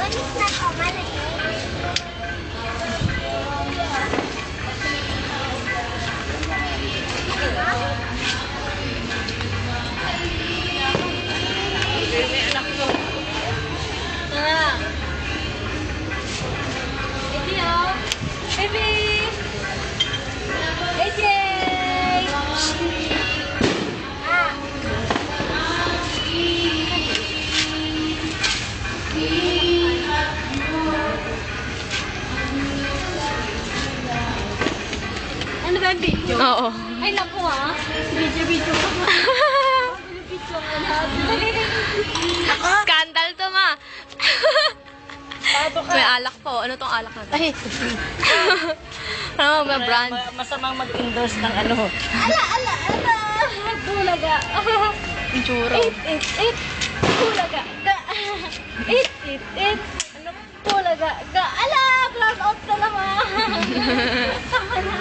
Maliit na to, maliit. May anak ko. Baby, oh. Baby! AJ! Ah. Ano ba yung video? Oo. Ay, naku ha. Video ka ma. Video ka na. Scandal to, ma. May alak po. Ano tong alak na to? Ay, Ano ba brand? masamang mag-endorse ng ano. Ala. Bulaga. Yung churro. Bulaga. Ano? Bulaga. Ala, brown out ka naman. Tama na.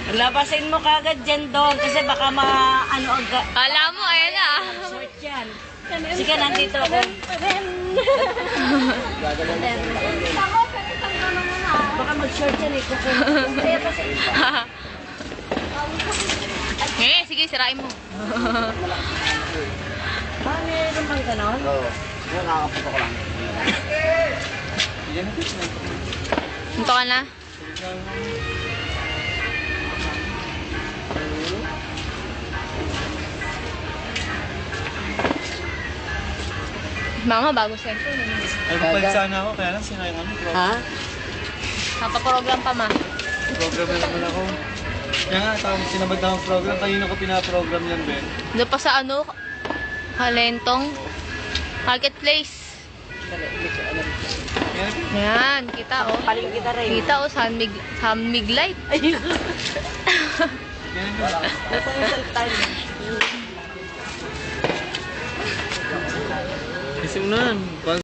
Labasin mo kagad dyan doon kasi baka ano agad. Kala mo, ayan na. Short yan. Sige, nandito ako. Ako, pero isang naman na. Baka mag-short yan eh. Kaya pa sa Sige, sirain mo. Meron bang ganon? Oo. Yan, nakakapunta ko lang. Yan, Punto ka na. Mama, bago cellphone. Ay, papalit sana ako, kaya lang sinayang ano. Ha? Napaprogram pa, ma. Program na naman ako. Kaya nga, sinabad na akong program. Kanina ko pinaprogram yan, Ben. Doon pa sa ano, Halentong Marketplace. Yan. Yan, kita oh. Paling kita rin. Kita oh, Sunmig Light. Ayun. Yan. Nasa yung self-time. Kasi mo na yan.